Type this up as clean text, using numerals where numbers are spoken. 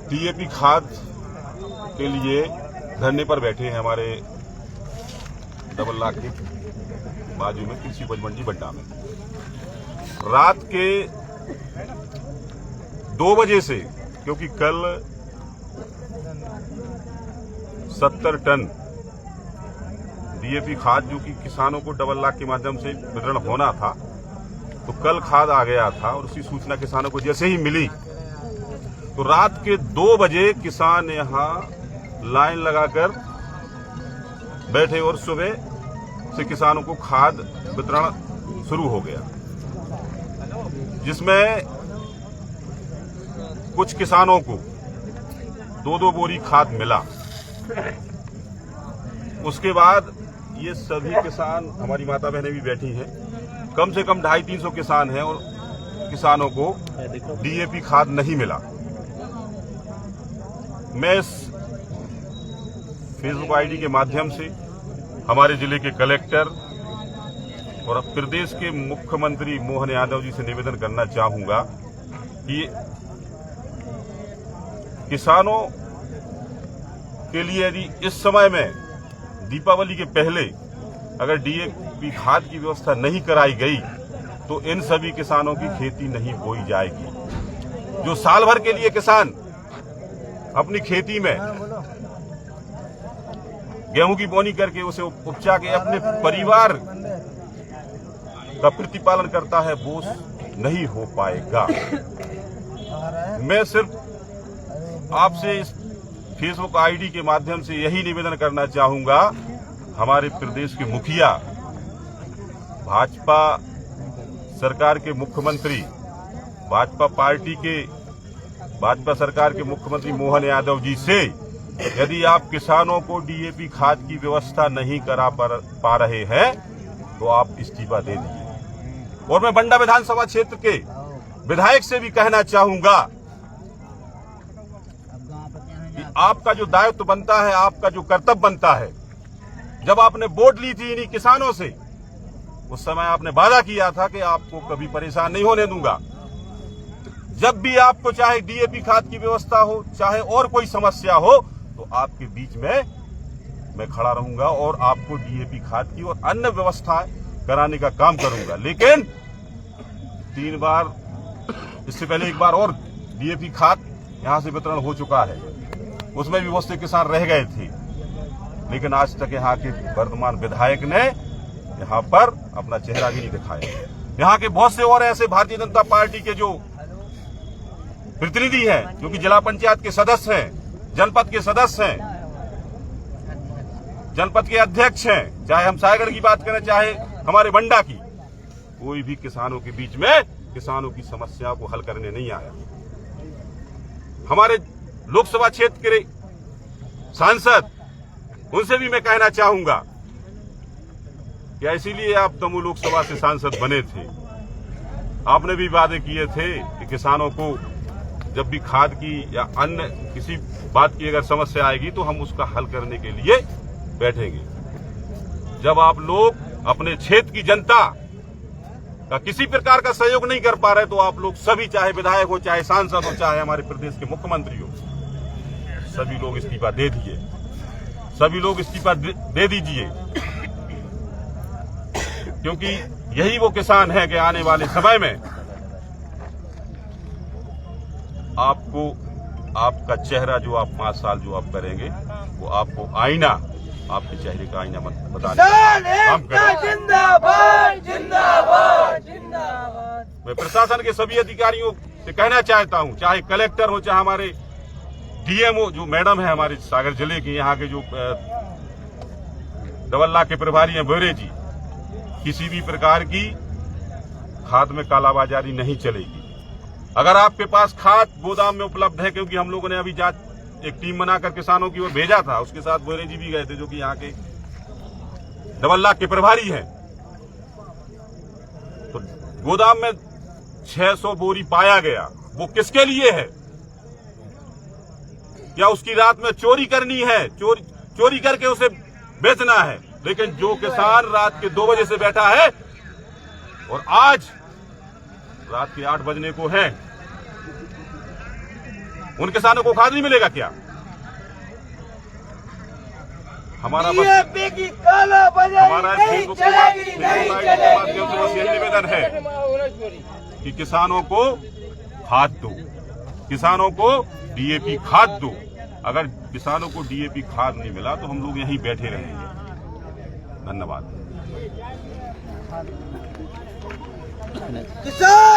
DAP खाद के लिए धरने पर बैठे हैं हमारे डबल लाख के बाजू में कृषि उपज मंडी बड्डा में। रात के 2 बजे से, क्योंकि कल 70 टन डीएपी खाद जो कि किसानों को डबल लाख के माध्यम से वितरण होना था, तो कल खाद आ गया था और उसकी सूचना किसानों को जैसे ही मिली तो रात के 2 बजे किसान यहां लाइन लगाकर बैठे और सुबह से किसानों को खाद वितरण शुरू हो गया, जिसमें कुछ किसानों को 2-2 बोरी खाद मिला। उसके बाद ये सभी किसान, हमारी माता बहनें भी बैठी हैं, कम से कम 250-300 किसान हैं और किसानों को डीएपी खाद नहीं मिला। मैं इस फेसबुक आईडी के माध्यम से हमारे जिले के कलेक्टर और प्रदेश के मुख्यमंत्री मोहन यादव जी से निवेदन करना चाहूंगा कि किसानों के लिए यदि इस समय में दीपावली के पहले अगर डीएपी खाद की व्यवस्था नहीं कराई गई तो इन सभी किसानों की खेती नहीं बोई जाएगी। जो साल भर के लिए किसान अपनी खेती में गेहूं की बोनी करके उसे उपजा के अपने परिवार का प्रतिपालन करता है, वो नहीं हो पाएगा। मैं सिर्फ आपसे इस फेसबुक आईडी के माध्यम से यही निवेदन करना चाहूंगा, हमारे प्रदेश के मुखिया, भाजपा सरकार के मुख्यमंत्री, भाजपा सरकार के मुख्यमंत्री मोहन यादव जी से यदि आप किसानों को डीएपी खाद की व्यवस्था नहीं करा पा रहे हैं तो आप इस्तीफा दे दीजिए। और मैं बंडा विधानसभा क्षेत्र के विधायक से भी कहना चाहूंगा कि आपका जो दायित्व बनता है, आपका जो कर्तव्य बनता है, जब आपने वोट ली थी इन्हीं किसानों से, उस समय आपने वादा किया था कि आपको कभी परेशान नहीं होने दूंगा। जब भी आपको चाहे डीएपी खाद की व्यवस्था हो, चाहे और कोई समस्या हो, तो आपके बीच में मैं खड़ा रहूंगा और आपको डीएपी खाद की और अन्य व्यवस्था कराने का काम करूंगा। लेकिन 3 बार, इससे पहले 1 बार और डीएपी खाद यहां से वितरण हो चुका है, उसमें भी बहुत से किसान रह गए थे, लेकिन आज तक यहाँ के वर्तमान विधायक ने यहाँ पर अपना चेहरा भी नहीं दिखाया। यहाँ के बहुत से और ऐसे भारतीय जनता पार्टी के जो प्रतिनिधि हैं, जो कि जिला पंचायत के सदस्य हैं, जनपद के सदस्य हैं, जनपद के अध्यक्ष हैं, चाहे हम सागर की बात करें चाहे हमारे बंडा की, कोई भी किसानों के बीच में किसानों की समस्या को हल करने नहीं आया। हमारे लोकसभा क्षेत्र के सांसद, उनसे भी मैं कहना चाहूंगा कि इसीलिए आप दमोह लोकसभा से सांसद बने थे, आपने भी वादे किए थे कि किसानों को जब भी खाद की या अन्य किसी बात की अगर समस्या आएगी तो हम उसका हल करने के लिए बैठेंगे। जब आप लोग अपने क्षेत्र की जनता का किसी प्रकार का सहयोग नहीं कर पा रहे तो आप लोग सभी, चाहे विधायक हो, चाहे सांसद हो, चाहे हमारे प्रदेश के मुख्यमंत्री हो, सभी लोग इस्तीफा दे दीजिए, सभी लोग इस्तीफा दे दीजिए, क्योंकि यही वो किसान है कि आने वाले समय में आपको आपका चेहरा जो आप 5 साल जो आप करेंगे वो आपको आईना, आपके चेहरे का आईना बताने काम करेगा। जिंदाबाद, जिंदाबाद, जिंदाबाद। मैं प्रशासन के सभी अधिकारियों से कहना चाहता हूं, चाहे कलेक्टर हो, चाहे हमारे डीएमओ जो मैडम है हमारे सागर जिले के, यहाँ के जो डबल लाख के प्रभारी हैं बोरे जी, किसी भी प्रकार की खाद में कालाबाजारी नहीं चलेगी। अगर आपके पास खाद गोदाम में उपलब्ध है, क्योंकि हम लोगों ने अभी एक टीम बनाकर किसानों की ओर भेजा था, उसके साथ बोरे जी भी गए थे जो कि यहाँ के डबल लाख के प्रभारी हैं, तो गोदाम में 600 बोरी पाया गया। वो किसके लिए है? क्या उसकी रात में चोरी करनी है, चोरी करके उसे बेचना है? लेकिन जो किसान रात के 2 बजे से बैठा है और आज रात के 8 बजने को है, उन किसानों को खाद नहीं मिलेगा क्या? हमारा DAP की कालाबाजारी हमारा नहीं फेसबुक चलेगी, के नहीं माध्यम से बस चलेगी। यही निवेदन है कि किसानों को खाद दो, किसानों को DAP खाद दो। अगर किसानों को DAP खाद नहीं मिला तो हम लोग यहीं बैठे रहेंगे। धन्यवाद। किसान